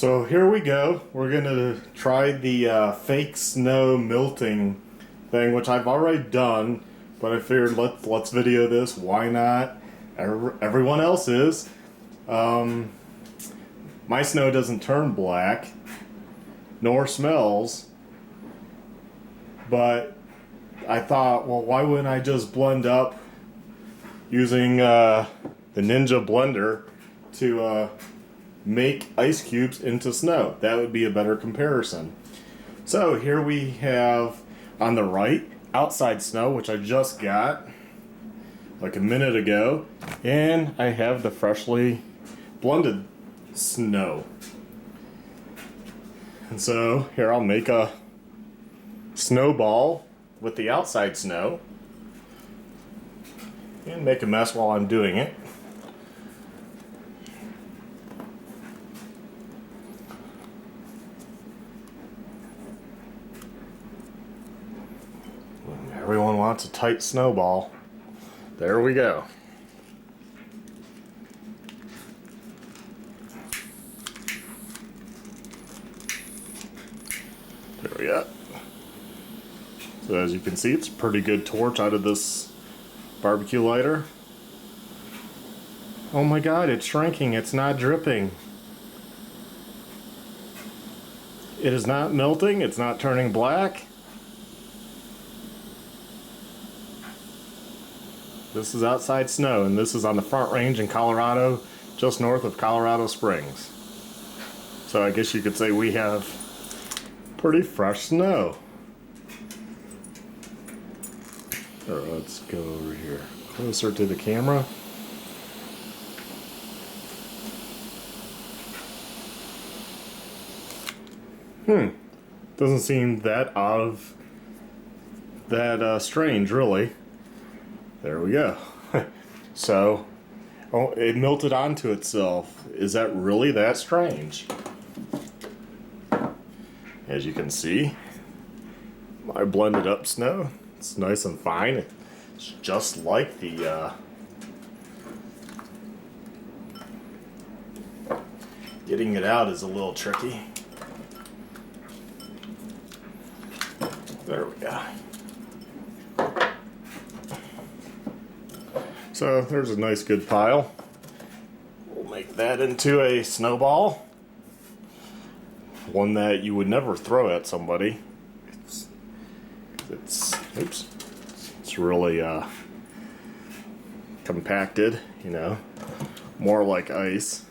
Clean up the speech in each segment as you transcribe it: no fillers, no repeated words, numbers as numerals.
So here we go. We're gonna try the fake snow melting thing, which I've already done, but I figured let's video this. Why not? Everyone else is. My snow doesn't turn black, nor smells. But I thought, well, why wouldn't I just blend up using the Ninja blender to make ice cubes into snow? That would be a better comparison. So here we have on the right outside snow, which I just got like a minute ago, and I have the freshly blended snow. And so here I'll make a snowball with the outside snow and make a mess while I'm doing it. Everyone wants a tight snowball. There we go. There we go. So as you can see, it's a pretty good torch out of this barbecue lighter. Oh my god, it's shrinking. It's not dripping. It is not melting. It's not turning black. This is outside snow, and this is on the Front Range in Colorado, just north of Colorado Springs. So I guess you could say we have pretty fresh snow. Let's go over here closer to the camera. Doesn't seem that out of that strange, really. There we go. So, oh, it melted onto itself. Is that really that strange? As you can see, my blended up snow, it's nice and fine. It's just like the getting it out is a little tricky. There we go. So there's a nice good pile. We'll make that into a snowball. One that you would never throw at somebody. It's really compacted, you know, more like ice.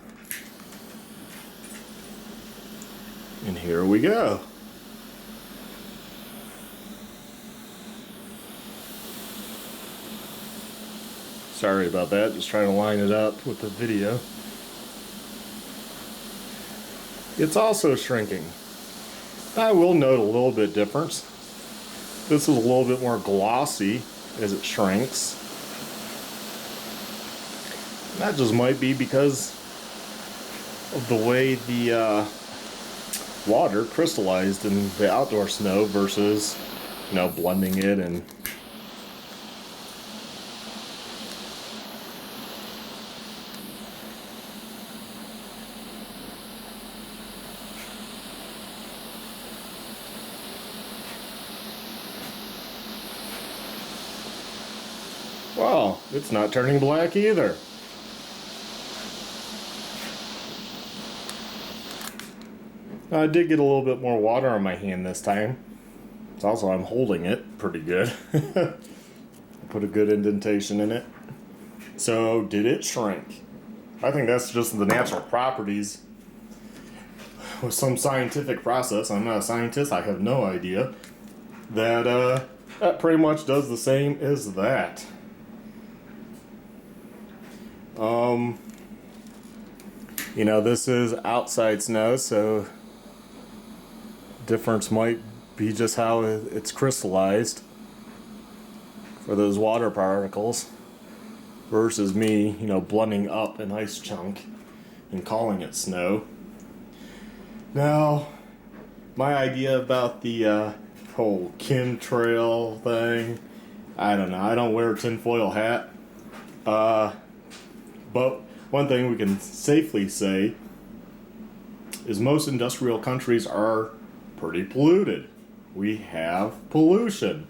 And here we go. Sorry about that, just trying to line it up with the video. It's also shrinking. I will note a little bit difference. This is a little bit more glossy as it shrinks. That just might be because of the way the water crystallized in the outdoor snow versus, you know, blending it and wow, it's not turning black either. I did get a little bit more water on my hand this time. It's also, I'm holding it pretty good. Put a good indentation in it. So, did it shrink? I think that's just the natural properties with some scientific process. I'm not a scientist, I have no idea. That pretty much does the same as that. You know, this is outside snow, so difference might be just how it's crystallized for those water particles versus me, you know, blending up an ice chunk and calling it snow. Now, my idea about the whole chemtrail thing, I don't know. I don't wear a tinfoil hat. But one thing we can safely say is most industrial countries are pretty polluted. We have pollution.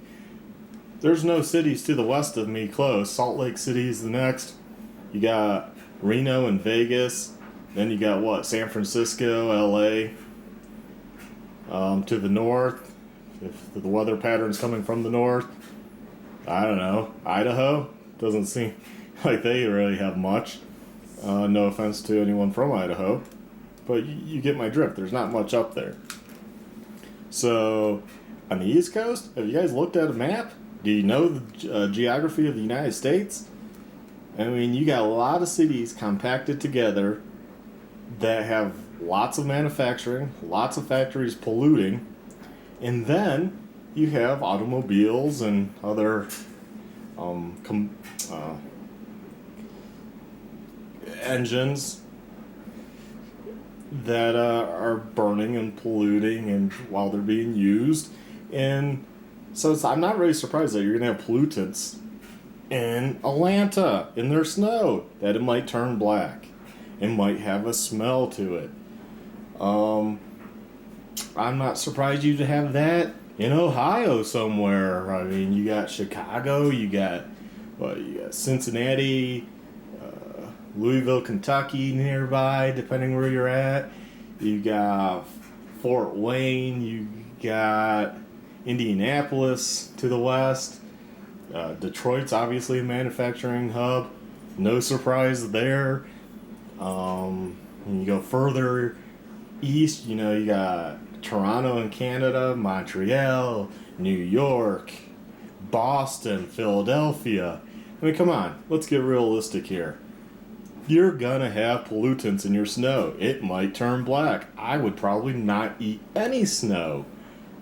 There's no cities to the west of me close. Salt Lake City is the next. You got Reno and Vegas. Then you got what? San Francisco, LA. To the north, if the weather pattern's coming from the north, I don't know. Idaho doesn't seem like they really have much. No offense to anyone from Idaho, but you get my drift. There's not much up there. So, on the East Coast, have you guys looked at a map? Do you know the geography of the United States? I mean, you got a lot of cities compacted together that have lots of manufacturing, lots of factories polluting, and then you have automobiles and other engines that are burning and polluting and while they're being used. And so I'm not really surprised that you're going to have pollutants in Atlanta in their snow, that it might turn black. It might have a smell to it. I'm not surprised you to have that in Ohio somewhere. I mean, you got Chicago, you got Cincinnati, Louisville, Kentucky nearby, depending where you're at. You got Fort Wayne, you got Indianapolis to the west. Detroit's obviously a manufacturing hub. No surprise there. When you go further east, you got Toronto in Canada, Montreal, New York, Boston, Philadelphia. I mean, come on, let's get realistic here. You're gonna have pollutants in your snow. It might turn black. I would probably not eat any snow.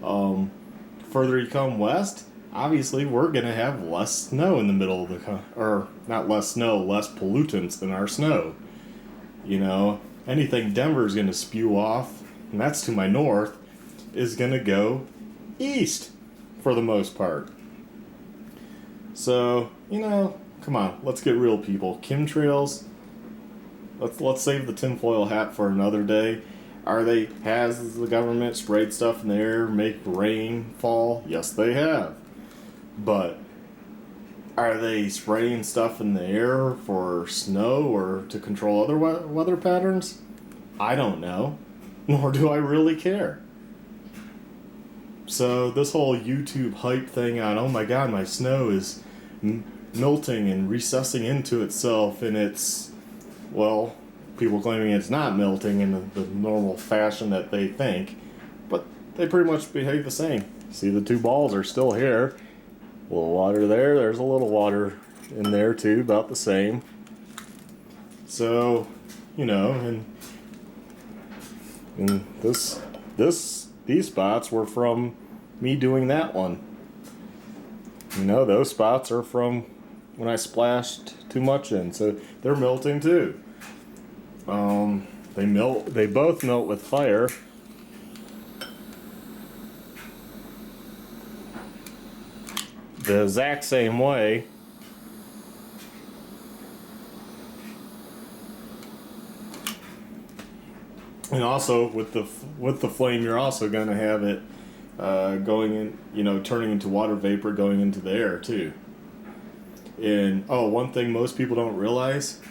Further you come west, obviously we're gonna have less snow in the middle of or not less snow, less pollutants in our snow. Anything Denver's gonna spew off, and that's to my north, is gonna go east for the most part. So, come on, let's get real, people. Chemtrails, let's save the tinfoil hat for another day. Has the government sprayed stuff in the air, make rain fall? Yes, they have. But are they spraying stuff in the air for snow or to control other weather patterns? I don't know, nor do I really care. So this whole YouTube hype thing on, oh my god, my snow is melting and recessing into itself, and it's, people claiming it's not melting in the normal fashion that they think, but they pretty much behave the same. See, the two balls are still here. A little water there, there's a little water in there too, about the same. So, and these spots were from me doing that one. Those spots are from when I splashed too much in, so they're melting too. They both melt with fire. The exact same way. And also with the flame, you're also going to have it going in, turning into water vapor going into the air too. And one thing most people don't realize,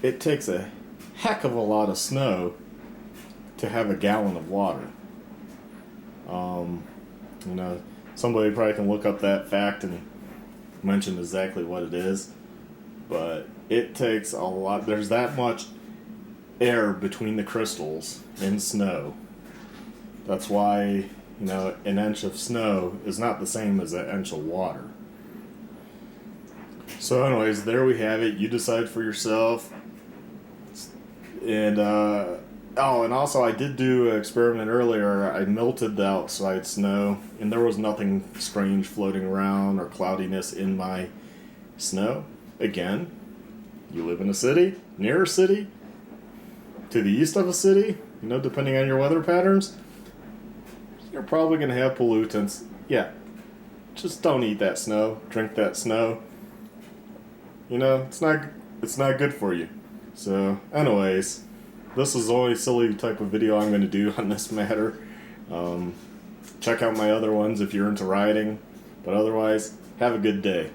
it takes a heck of a lot of snow to have a gallon of water. Somebody probably can look up that fact and mention exactly what it is, but it takes a lot. There's that much air between the crystals in snow. That's why, an inch of snow is not the same as an inch of water. So anyways, there we have it. You decide for yourself. And, and also I did do an experiment earlier. I melted the outside snow, and there was nothing strange floating around or cloudiness in my snow. Again, you live in a city, near a city, to the east of a city, depending on your weather patterns, you're probably going to have pollutants. Yeah, just don't eat that snow, drink that snow. It's not good for you. So, anyways, this is the only silly type of video I'm going to do on this matter. Check out my other ones if you're into riding. But otherwise, have a good day.